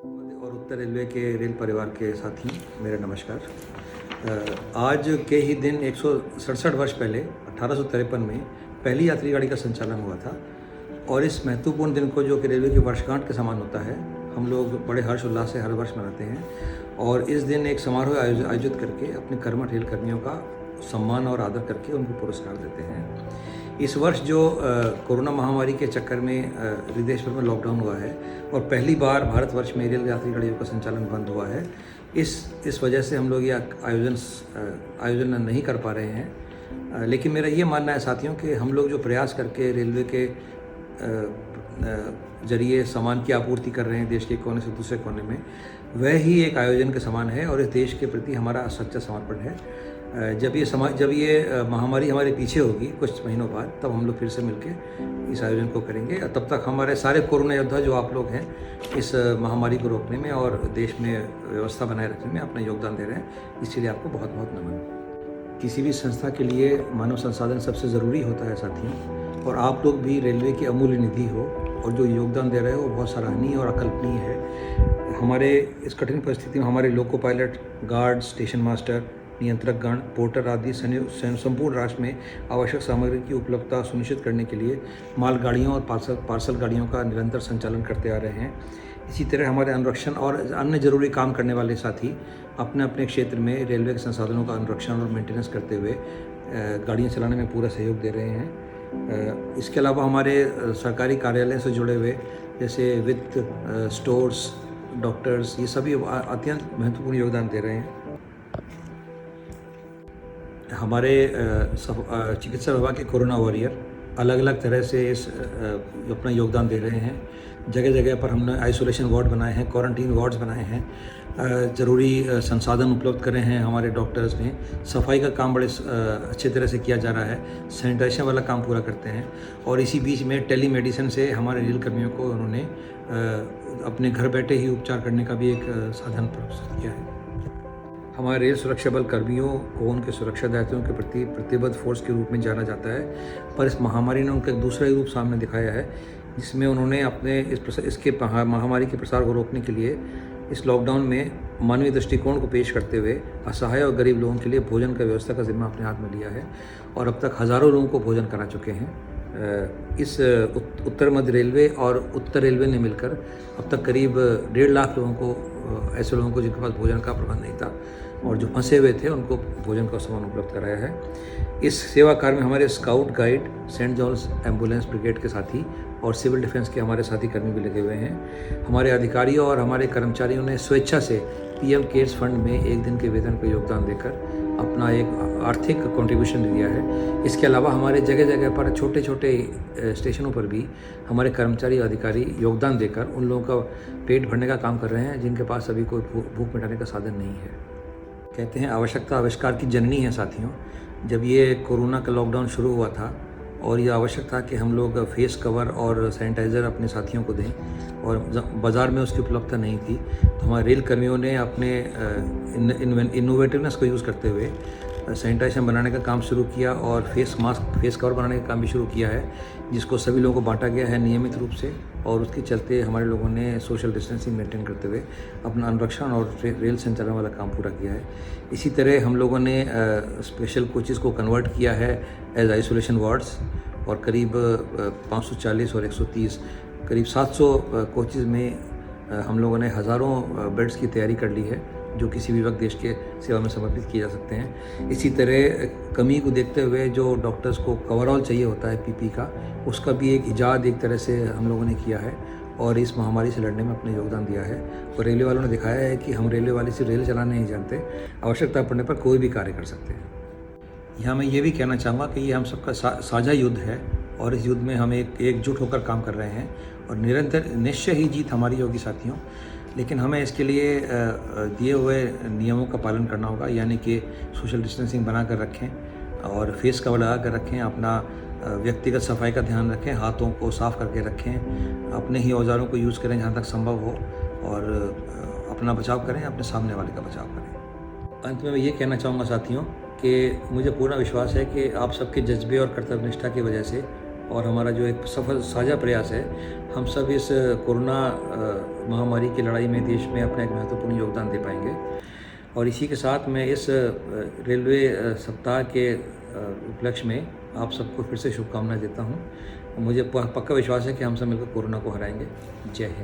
मध्य और उत्तर रेलवे के रेल परिवार के साथी मेरा नमस्कार। आज के ही दिन 167 वर्ष पहले 1853 में पहली यात्री गाड़ी का संचालन हुआ था और इस महत्वपूर्ण दिन को, जो कि रेलवे की वर्षगांठ के समान होता है, हम लोग बड़े हर्ष उल्लास से हर वर्ष मनाते हैं और इस दिन एक समारोह आयोजित करके अपने कर्मठ रेल कर्मियों का सम्मान और आदर करके उनको पुरस्कार देते हैं। इस वर्ष जो कोरोना महामारी के चक्कर में विदेश भर में लॉकडाउन हुआ है और पहली बार भारतवर्ष में रेल यात्री गाड़ियों का संचालन बंद हुआ है, इस वजह से हम लोग ये आयोजन नहीं कर पा रहे हैं। लेकिन मेरा ये मानना है साथियों कि हम लोग जो प्रयास करके रेलवे के जरिए सामान की आपूर्ति कर रहे हैं देश के कोने से दूसरे कोने में, वह ही एक आयोजन के समान है और इस देश के प्रति हमारा सच्चा समर्पण है। जब ये महामारी हमारे पीछे होगी कुछ महीनों बाद, तब हम लोग फिर से मिलकर इस आयोजन को करेंगे। तब तक हमारे सारे कोरोना योद्धा जो आप लोग हैं, इस महामारी को रोकने में और देश में व्यवस्था बनाए रखने में अपना योगदान दे रहे हैं, इसलिए आपको बहुत बहुत नमन। किसी भी संस्था के लिए मानव संसाधन सबसे ज़रूरी होता है साथियों, और आप लोग भी रेलवे की अमूल्य निधि हो और जो योगदान दे रहे हो वो बहुत सराहनीय और अकल्पनीय है। हमारे इस कठिन परिस्थिति में हमारे loco pilot, guard, station master, नियंत्रकगण, पोर्टर आदि संपूर्ण राष्ट्र में आवश्यक सामग्री की उपलब्धता सुनिश्चित करने के लिए मालगाड़ियों और पार्सल गाड़ियों का निरंतर संचालन करते आ रहे हैं। इसी तरह हमारे अनुरक्षण और अन्य जरूरी काम करने वाले साथी अपने अपने क्षेत्र में रेलवे के संसाधनों का अनुरक्षण और मेंटेनेंस करते हुए गाड़ियाँ चलाने में पूरा सहयोग दे रहे हैं। इसके अलावा हमारे सरकारी कार्यालय से जुड़े हुए जैसे वित्त, स्टोर्स, डॉक्टर्स, ये सभी अत्यंत महत्वपूर्ण योगदान दे रहे हैं। हमारे चिकित्सा विभाग के कोरोना वॉरियर अलग अलग तरह से अपना योगदान दे रहे हैं। जगह जगह पर हमने आइसोलेशन वार्ड बनाए हैं, क्वारंटीन वार्ड्स बनाए हैं, ज़रूरी संसाधन उपलब्ध करे हैं। हमारे डॉक्टर्स ने सफाई का काम बड़े अच्छे तरह से किया जा रहा है, सैनिटाइजेशन वाला काम पूरा करते हैं। और इसी बीच में टेली मेडिसिन से हमारे रेल कर्मियों को उन्होंने अपने घर बैठे ही उपचार करने का भी एक साधन प्रस्तुत किया है। हमारे रेल सुरक्षा बल कर्मियों को उनके सुरक्षा दायित्वों के प्रति प्रतिबद्ध फोर्स के रूप में जाना जाता है, पर इस महामारी ने उनका एक दूसरा रूप सामने दिखाया है, जिसमें उन्होंने अपने इसके महामारी के प्रसार को रोकने के लिए इस लॉकडाउन में मानवीय दृष्टिकोण को पेश करते हुए असहाय और गरीब लोगों के लिए भोजन का व्यवस्था का जिम्मा अपने हाथ में लिया है और अब तक हज़ारों लोगों को भोजन करा चुके हैं। इस उत्तर मध्य रेलवे और उत्तर रेलवे ने मिलकर अब तक करीब 1.5 लाख लोगों को, ऐसे लोगों को जिनके पास भोजन का प्रबंध नहीं था और जो फंसे हुए थे, उनको भोजन का सामान उपलब्ध कराया है। इस सेवा कार्य में हमारे scout guide, saint John's ambulance brigade के साथी और सिविल डिफेंस के हमारे साथी कर्मी भी लगे हुए हैं। हमारे अधिकारियों और हमारे कर्मचारियों ने स्वेच्छा से पीएम केयर्स फंड में एक दिन के वेतन को योगदान देकर अपना एक आर्थिक कंट्रीब्यूशन दिया है। इसके अलावा हमारे जगह जगह पर छोटे छोटे स्टेशनों पर भी हमारे कर्मचारी अधिकारी योगदान देकर उन लोगों का पेट भरने का काम कर रहे हैं जिनके पास अभी कोई भूख मिटाने का साधन नहीं है। कहते हैं आवश्यकता आविष्कार की जननी है साथियों। जब ये कोरोना का लॉकडाउन शुरू हुआ था और ये आवश्यक था कि हम लोग फेस कवर और सैनिटाइज़र अपने साथियों को दें और बाज़ार में उसकी उपलब्धता नहीं थी, तो हमारे रेल कर्मियों ने अपने इनोवेटिवनेस को यूज़ करते हुए सैनिटाइजेशन बनाने का काम शुरू किया और फेस कवर बनाने का काम भी शुरू किया है, जिसको सभी लोगों को बांटा गया है नियमित रूप से। और उसके चलते हमारे लोगों ने सोशल डिस्टेंसिंग मेंटेन करते हुए अपना अनुरक्षण और रेल संचालन वाला काम पूरा किया है। इसी तरह हम लोगों ने स्पेशल कोचेज़ को कन्वर्ट किया है एज आइसोलेशन वार्ड्स और करीब 540 और 130 करीब 700 कोचेज़ में हम लोगों ने हज़ारों बेड्स की तैयारी कर ली है, जो किसी भी वक्त देश के सेवा में समर्पित किए जा सकते हैं। इसी तरह कमी को देखते हुए जो डॉक्टर्स को कवरऑल चाहिए होता है पीपी का, उसका भी एक इजाद एक तरह से हम लोगों ने किया है और इस महामारी से लड़ने में अपना योगदान दिया है। और रेलवे वालों ने दिखाया है कि हम रेलवे वाले सिर्फ रेल चलाना नहीं जानते, आवश्यकता पड़ने पर कोई भी कार्य कर सकते हैं। यहाँ मैं ये भी कहना चाहूँगा कि ये हम सबका साझा युद्ध है और इस युद्ध में हम एकजुट होकर काम कर रहे हैं और निरंतर निश्चय ही जीत हमारी होगी साथियों। लेकिन हमें इसके लिए दिए हुए नियमों का पालन करना होगा, यानी कि सोशल डिस्टेंसिंग बना कर रखें और फेस कवर लगा कर रखें, अपना व्यक्तिगत सफाई का ध्यान रखें, हाथों को साफ़ करके रखें, अपने ही औजारों को यूज़ करें जहाँ तक संभव हो और अपना बचाव करें, अपने सामने वाले का बचाव करें। अंत में मैं ये कहना चाहूँगा साथियों कि मुझे पूरा विश्वास है कि आप सबके जज्बे और कर्तव्यनिष्ठा की वजह से और हमारा जो एक सफल साझा प्रयास है, हम सब इस कोरोना महामारी की लड़ाई में देश में अपना एक महत्वपूर्ण योगदान दे पाएंगे। और इसी के साथ मैं इस रेलवे सप्ताह के उपलक्ष्य में आप सबको फिर से शुभकामनाएं देता हूं। मुझे पक्का विश्वास है कि हम सब मिलकर कोरोना को हराएंगे। जय हिंद।